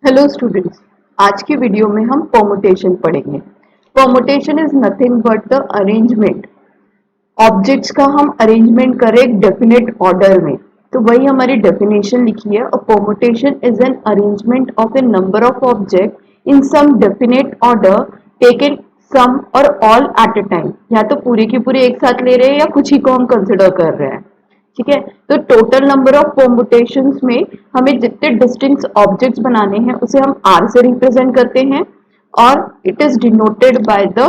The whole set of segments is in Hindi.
हेलो स्टूडेंट्स, आज की वीडियो में हम परमुटेशन पढ़ेंगे। Permutation is nothing but the arrangement objects का हम अरेंजमेंट करें एक डेफिनेट ऑर्डर में, तो वही हमारी डेफिनेशन लिखी है। Permutation is an arrangement of a number of object in some definite order taken some or all at a time. या तो पूरे की पूरे एक साथ ले रहे हैं या कुछ ही को हम कंसिडर कर रहे हैं। ठीक है, तो टोटल नंबर ऑफ परमुटेशंस में हमें जितने डिस्टिंक्ट ऑब्जेक्ट्स बनाने हैं उसे हम आर से रिप्रेजेंट करते हैं और it is denoted by the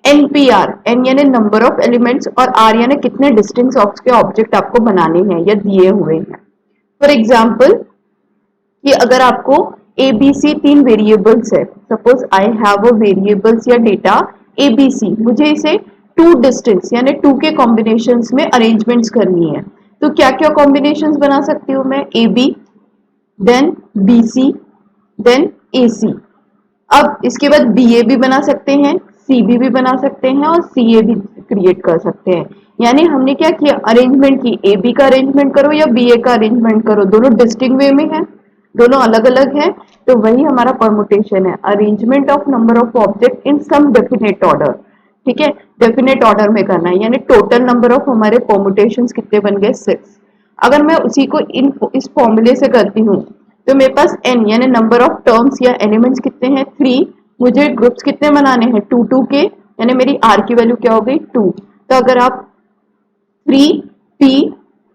NPR. N यानी नंबर ऑफ एलिमेंट्स और आर यानी कितने डिस्टिंक्ट ऑब्जेक्ट आपको बनाने हैं या दिए हुए हैं। फॉर एग्जाम्पल कि अगर आपको ए बी सी तीन वेरिएबल्स है, suppose I have a variables या डेटा ए बी सी, मुझे इसे टू डिस्टेंस यानी टू के कॉम्बिनेशंस में अरेंजमेंट्स करनी है। तो क्या क्या कॉम्बिनेशंस बना सकती हूँ मैं? A b, then b c, then a c. अब इसके बाद बी ए भी बना सकते हैं, सी बी भी बना सकते हैं और सी ए भी क्रिएट कर सकते हैं। यानी हमने क्या किया, अरेंजमेंट की, ए बी का अरेंजमेंट करो या बी ए का अरेंजमेंट करो, दोनों डिस्टिंक्ट वे में है, दोनों अलग अलग है। तो वही हमारा परमुटेशन है, arrangement of number of object in some definite order. ठीक है, डेफिनेट ऑर्डर में करना है, यानी टोटल नंबर ऑफ हमारे परमुटेशंस कितने बन गए? 6। अगर मैं उसी को इस फॉर्मूले से करती हूँ तो मेरे पास n यानी नंबर ऑफ टर्म्स या एलिमेंट्स कितने हैं? 3। मुझे ग्रुप्स कितने बनाने हैं? 2 2 के, यानी मेरी r की वैल्यू क्या हो गई? 2। तो अगर आप 3p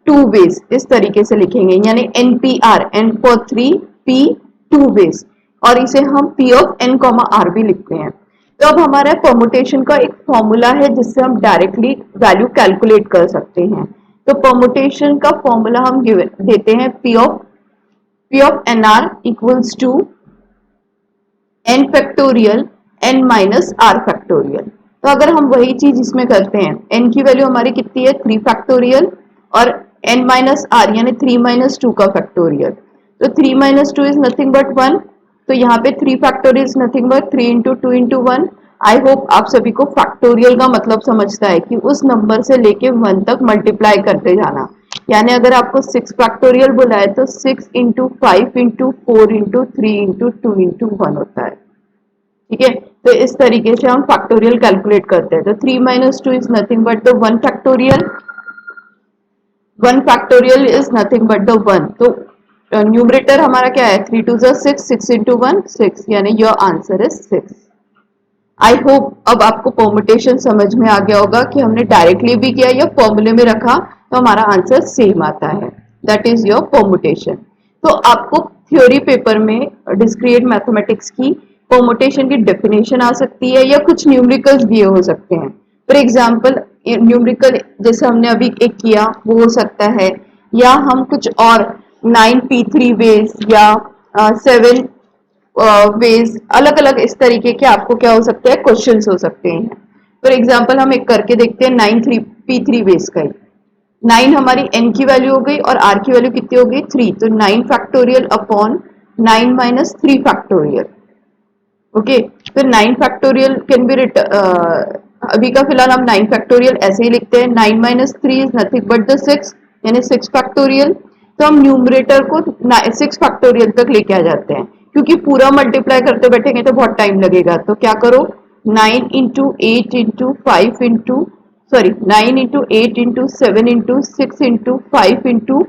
2 वेज इस तरीके से लिखेंगे, यानी npr, n for 3p 2 veg, और इसे हम p ऑफ n r भी लिखते हैं। तो अब हमारा परमुटेशन का एक फॉर्मूला है जिससे हम डायरेक्टली वैल्यू कैलकुलेट कर सकते हैं। तो परमुटेशन का फॉर्मूला हम देते हैं p of nr equals to n factorial n minus are factorial. तो अगर हम वही चीज इसमें करते हैं, n की वैल्यू हमारी कितनी है? 3 फैक्टोरियल और n माइनस आर यानी 3 माइनस 2 का फैक्टोरियल। तो 3 माइनस 2 इज नथिंग बट 1। तो यहाँ पे 3 factorial is nothing but 3 into 2 into 1। I hope आप सभी को फैक्टोरियल का मतलब समझता है कि उस नंबर से लेके 1 तक मल्टीप्लाई करते जाना। यानी अगर आपको 6 फैक्टोरियल बोला है तो 6 into 5 into 4 into 3 into 2 into 1 होता है। ठीक है, तो इस तरीके से हम फैक्टोरियल कैलकुलेट करते हैं। तो 3 minus 2 is nothing but the 1 factorial, 1 factorial is nothing but the 1। तो न्यूमरेटर हमारा क्या है? 3 2 6, 6 इंटू 1 6, यानी your answer is 6। I hope अब आपको परमुटेशन समझ में आ गया होगा कि हमने डायरेक्टली भी किया या फॉर्मूले में रखा तो हमारा आंसर सेम आता है। That is your permutation. तो आपको थ्योरी पेपर में डिस्क्रीट मैथमेटिक्स की परमुटेशन की डेफिनेशन आ सकती है या कुछ न्यूमेरिकल्स दिए हो सकते हैं। फॉर एग्जाम्पल न्यूमेरिकल जैसे हमने अभी एक किया वो हो सकता है, या हम कुछ और 9p3 वेज या 7 वेज, अलग अलग इस तरीके के आपको क्या हो सकते हैं? क्वेश्चंस हो सकते हैं। फॉर एग्जांपल हम एक करके देखते हैं 9 3p3 वेज का ही। 9 हमारी n की वैल्यू हो गई और r की वैल्यू कितनी हो गई? 3। तो 9 factorial upon 9 minus 3 factorial. Okay, तो 9 फैक्टोरियल कैन बी अभी का फिलहाल हम 9 फैक्टोरियल ऐसे ही लिखते हैं। 9 minus 3 is nothing but the 6, यानी 6 फैक्टोरियल। तो हम न्यूमरेटर को 6 फैक्टोरियल तक लेके आ जाते हैं, क्योंकि पूरा मल्टीप्लाई करते बैठेंगे तो बहुत टाइम लगेगा। तो क्या करो, 9 into 8 into 5 into 9 into 8 into 7 into 6 into 5 into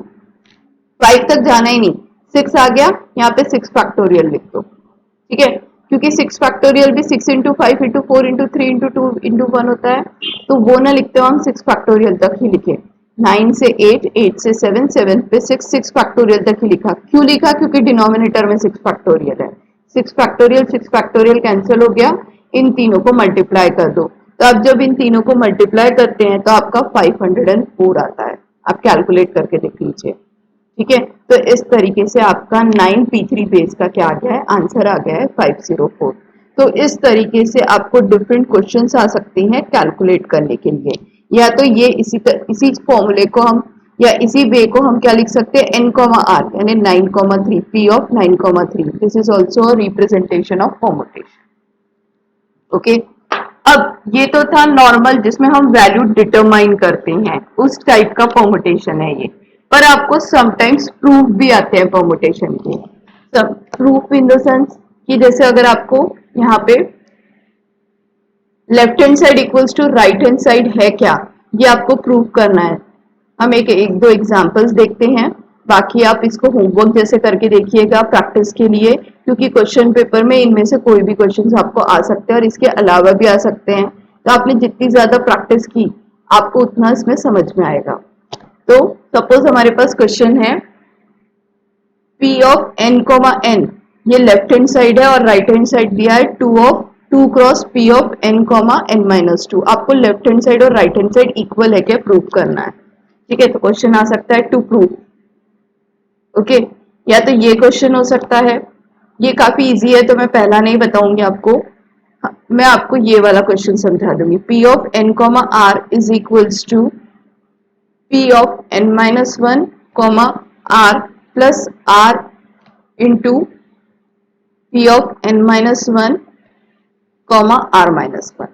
5 तक जाना ही नहीं, 6 आ गया, यहाँ पे 6 फैक्टोरियल लिख दो। ठीक है, क्योंकि 6 फैक्टोरियल भी 6 into 5 into 4 into 3 into 2 into 1 होता है, तो वो ना लिखते हो हम 6 फैक्टोरियल तक ही लिखे। 9 से 8, 8 से 7, 7 पे 6, 6 फैक्टोरियल तक ही लिखा। क्यों लिखा? क्योंकि डिनोमिनेटर में 6 फैक्टोरियल है। 6 फैक्टोरियल कैंसिल हो गया, इन तीनों को मल्टीप्लाई कर दो। तो अब जब इन तीनों को मल्टीप्लाई करते हैं तो आपका 504 आता है। आप कैलकुलेट करके देख लीजिए। ठीक है, तो इस तरीके से आपका 9p3 बेस का क्या आ गया है? आंसर आ गया है 504। तो इस तरीके से आपको डिफरेंट क्वेश्चंस आ सकते हैं कैलकुलेट करने के लिए। या तो ये इसी फॉर्मूले को हम या इसी वे को हम क्या लिख सकते हैं? n r यानी 9 3, p of 9 3। This is also representation of permutation. Okay, अब ये तो था नॉर्मल जिसमें हम वैल्यू डिटरमाइन करते हैं, उस टाइप का परमुटेशन है ये। पर आपको समटाइम्स प्रूफ भी आते हैं परमुटेशन के। सब प्रूफ इन द सेंस कि जैसे अगर आपको यहाँ पे left hand side equals to right hand side है क्या, ये आपको प्रूव करना है। हम एक दो एग्जांपल्स देखते हैं, बाकी आप इसको होमवर्क जैसे करके देखिएगा प्रैक्टिस के लिए, क्योंकि क्वेश्चन पेपर में इनमें से कोई भी क्वेश्चंस आपको आ सकते हैं और इसके अलावा भी आ सकते हैं। तो आपने जितनी ज्यादा प्रैक्टिस की आपको उतना इसमें समझ में आएगा। तो सपोज हमारे पास क्वेश्चन है P of n comma n, ये लेफ्ट हैंड साइड है और राइट हैंड साइड दिया है 2 cross P of n comma n minus 2। आपको लेफ्ट हैंड साइड और राइट हैंड साइड इक्वल है क्या प्रूव करना है। ठीक है, तो क्वेश्चन आ सकता है टू प्रूव। ओके, या तो ये क्वेश्चन हो सकता है, ये काफी इजी है तो मैं पहला नहीं बताऊंगी आपको। मैं आपको ये वाला क्वेश्चन समझा दूंगी। P of n comma r is equals to P of n minus 1 comma r plus r into P of n minus 1 comma r minus 1।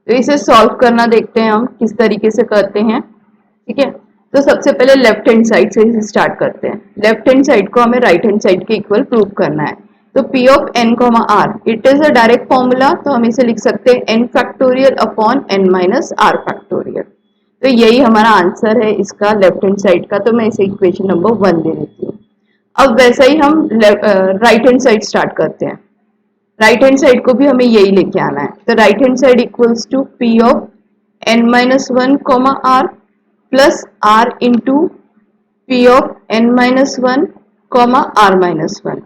तो इसे सॉल्व करना देखते हैं हम किस तरीके से करते हैं। ठीक है, तो सबसे पहले लेफ्ट हैंड साइड से इसे स्टार्ट करते हैं। लेफ्ट हैंड साइड को हमें राइट हैंड साइड के इक्वल प्रूव करना है। तो P of n comma r it is a direct formula, तो हम इसे लिख सकते हैं n factorial upon n minus r factorial. तो यही हमारा आंसर है इसका लेफ्ट हैंड साइड का, तो मैं इसे इक्वेशन नंबर 1 दे देती हूँ। अब वैसा ही हम राइट हैंड साइड स्टार्ट करते हैं। राइट हैंड साइड को भी हमें यही लेके आना है। तो right hand side equals to P of n minus 1 comma r plus r into P of n minus 1 comma r minus 1।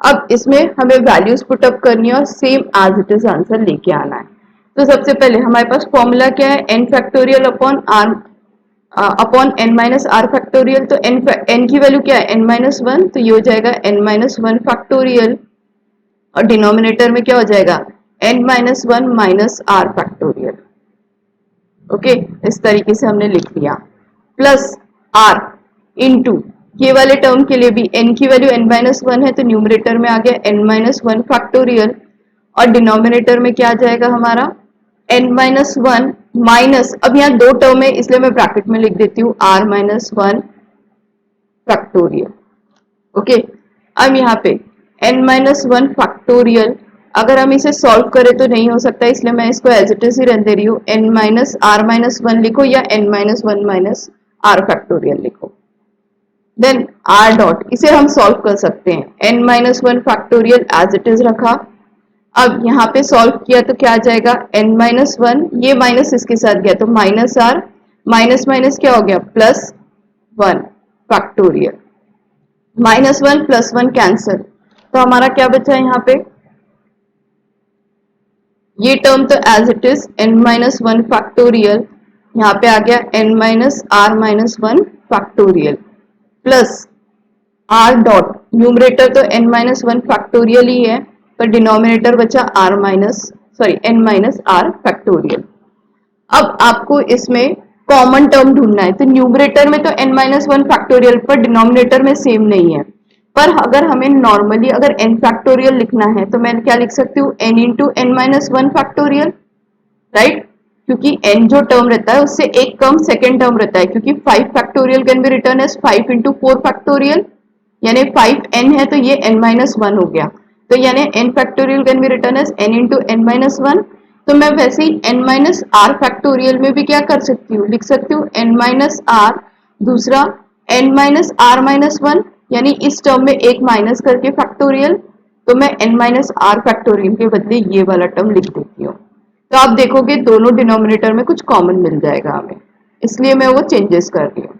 अब इसमें हमें वैल्यूज पुटअप करनी है और same as it is answer लेके आना है। तो सबसे पहले हमारे पास फॉर्मूला क्या है, n factorial upon r upon n minus r factorial. तो n की वैल्यू क्या है, n माइनस 1, तो ये हो जाएगा n माइनस 1 फैक्टोरियल और डिनोमिनेटर में क्या हो जाएगा n minus 1 minus r factorial. Okay, इस तरीके से हमने लिख लिया। प्लस r इंटू ये वाले टर्म के लिए भी n की वैल्यू n माइनस 1 है, तो न्यूमरेटर में आ गया n माइनस 1 फैक्टोरियल और डिनोमिनेटर में क्या आ जाएगा हमारा n माइनस 1 माइनस, अब यहाँ दो टर्म है इसलिए मैं ब्रैकेट में लिख देती हूँ r माइनस 1 फैक्टोरियल। ओके, अब यहाँ पे n माइनस 1 फैक्टोरियल, अगर हम इसे सॉल्व करें तो नहीं हो सकता, इसलिए मैं इसको एज इट इज ही रहने दे रही हूँ। n माइनस r माइनस 1 लिखो या n minus 1 minus r factorial लिखो। देन r डॉट, इसे हम सॉल्व कर सकते हैं। n minus 1 factorial as it is रखा। अब यहाँ पे सॉल्व किया तो क्या आ जाएगा n माइनस 1, ये माइनस इसके साथ गया तो माइनस r, माइनस माइनस क्या हो गया plus 1 factorial. Minus 1 plus 1 cancel, तो हमारा क्या बचा यहाँ पे, ये टर्म तो as it is n minus 1 factorial, यहाँ पे आ गया n minus r minus 1 factorial plus r dot, numerator तो n माइनस 1 फैक्टोरियल ही है पर डिनोमिनेटर बचा n माइनस r फैक्टोरियल। अब आपको इसमें कॉमन टर्म ढूंढना है, तो न्यूमरेटर में तो n माइनस 1 फैक्टोरियल पर डिनोमिनेटर में सेम नहीं है, पर अगर हमें नॉर्मली अगर n फैक्टोरियल लिखना है तो मैं क्या लिख सकती हूँ n into n minus 1 factorial, right, क्योंकि n जो टर्म रहता है उससे एक कम सेकेंड टर्म रहता है, क्योंकि 5 factorial can be written as 5 into 4 factorial, यानी 5n है तो ये n माइनस 1 हो गया, तो यानी n factorial can be written as n into n minus 1। तो मैं वैसे ही n माइनस r फैक्टोरियल में भी क्या कर सकती हूँ, लिख सकती हूँ n माइनस r, दूसरा n माइनस r माइनस 1, यानी इस टर्म में एक माइनस करके फैक्टोरियल, तो मैं n माइनस r फैक्टोरियल के बदले ये वाला टर्म लिख देती हूँ। तो आप देखोगे दोनों डिनोमिनेटर में कुछ कॉमन मिल जाएगा हमें, इसलिए मैं वो चेंजेस कर रही हूँ।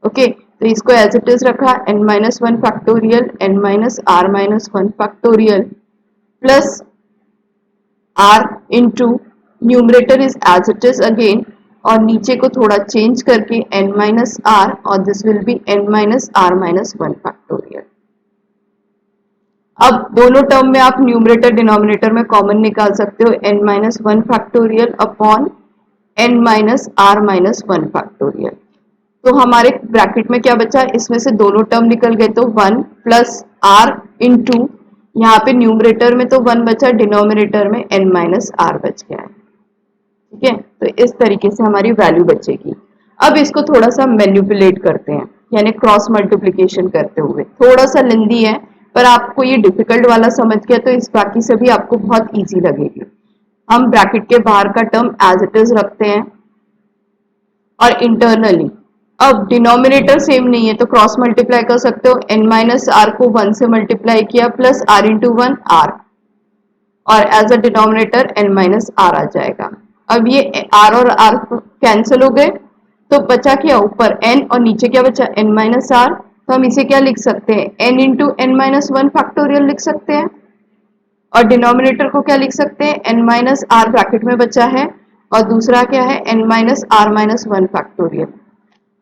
ओके, तो इसको एज इट इज रखा n minus 1 factorial n minus r minus 1 factorial plus r into numerator is as it is again, और नीचे को थोड़ा चेंज करके n माइनस r और this will be n minus r minus 1 factorial. अब दोनों टर्म में आप न्यूमरेटर डिनोमिनेटर में कॉमन निकाल सकते हो n minus 1 factorial upon n minus r minus 1 factorial. तो हमारे ब्रैकेट में क्या बचा, इसमें से दोनों टर्म निकल गए तो 1 प्लस r इंटू, यहाँ पे न्यूमरेटर में तो 1 बचा, डिनोमिनेटर में n माइनस r बच गया है। ठीक है, तो इस तरीके से हमारी वैल्यू बचेगी। अब इसको थोड़ा सा मैनिपुलेट करते हैं। यानी क्रॉस मल्टीप्लिकेशन करते हुए। थोड़ा सा लेंदी है, पर आपको ये डिफिकल्ट वाला समझ गया तो इस बाकी से भी आपको बहुत इजी लगेगी। हम ब्रैकेट के बाहर का टर्म एज इट इज रखते हैं और इंटरनली अब डिनोमिनेटर सेम नहीं है तो क्रॉस मल्टीप्लाई कर सकते हो। n माइनस आर को 1 से मल्टीप्लाई किया प्लस r इंटू 1 आर, और as a denominator n minus r आ जाएगा। अब ये r और r कैंसिल हो गए तो बचा क्या ऊपर n और नीचे क्या बचा n माइनस आर। तो हम इसे क्या लिख सकते हैं n into n minus one factorial लिख सकते हैं, और डिनोमिनेटर को क्या लिख सकते हैं n माइनस आर ब्रैकेट में बचा है और दूसरा क्या है n minus r minus one factorial.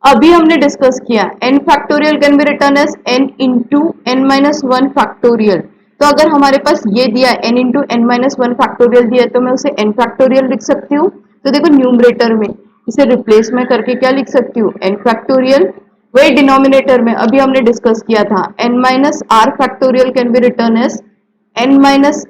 अभी हमने डिस्कस किया n factorial can be written as n into n minus one factorial. तो अगर हमारे पास ये दिया n into n minus one factorial दिया है तो मैं उसे n फैक्टोरियल लिख सकती हूँ। तो देखो न्यूमरेटर में इसे रिप्लेस में करके क्या लिख सकती हूँ n फैक्टोरियल। वही डिनोमिनेटर में अभी हमने डिस्कस किया था n minus are factorial can be written as n minus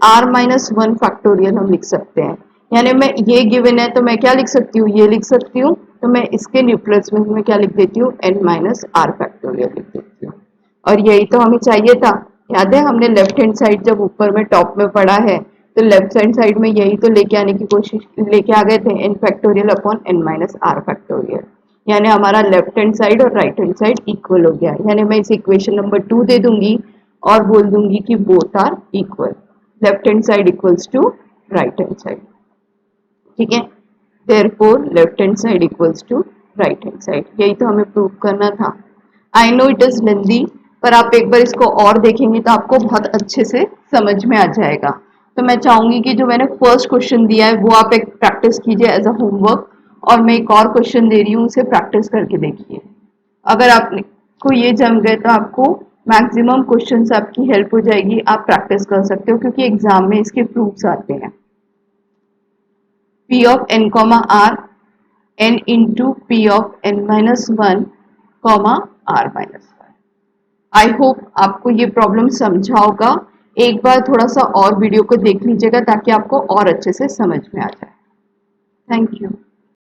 r minus one factorial हम लिख सकते हैं। यानी मैं ये गिवन है तो मैं क्या लिख सकती हूँ ये लिख सकती हूँ, तो मैं इसके रिप्लेसमेंट में क्या लिख देती हूँ n माइनस आर फैक्टोरियल लिख देती हूँ। और यही तो हमें चाहिए था। याद है हमने लेफ्ट हैंड साइड जब ऊपर में टॉप में पढ़ा है तो लेफ्ट हैंड साइड में यही तो लेके आने की कोशिश लेके आ गए थे n factorial upon n minus are factorial. यानी हमारा लेफ्ट हैंड साइड और राइट हैंड साइड इक्वल हो गया। यानी मैं इस इक्वेशन नंबर 2 दे दूंगी और बोल दूंगी कि both are equal, left hand side equals to right hand side. ठीक है, therefore left hand side equals to right hand side. यही तो हमें प्रूव करना था। I know it is lengthy, पर आप एक बार इसको और देखेंगे तो आपको बहुत अच्छे से समझ में आ जाएगा। तो मैं चाहूंगी कि जो मैंने फर्स्ट क्वेश्चन दिया है वो आप एक प्रैक्टिस कीजिए एज अ होमवर्क, और मैं एक और क्वेश्चन दे रही हूँ उसे प्रैक्टिस करके देखिए। अगर आपको ये जम गए तो आपको मैक्सिमम क्वेश्चंस आपकी हेल्प हो जाएगी, आप प्रैक्टिस कर सकते हो क्योंकि एग्जाम में इसके प्रूफ्स आते हैं। P of n comma r n into P of n minus 1 comma r minus 1। I hope आपको ये प्रॉब्लम समझा होगा। एक बार थोड़ा सा और वीडियो को देख लीजिएगा ताकि आपको और अच्छे से समझ में आ जाए। Thank you.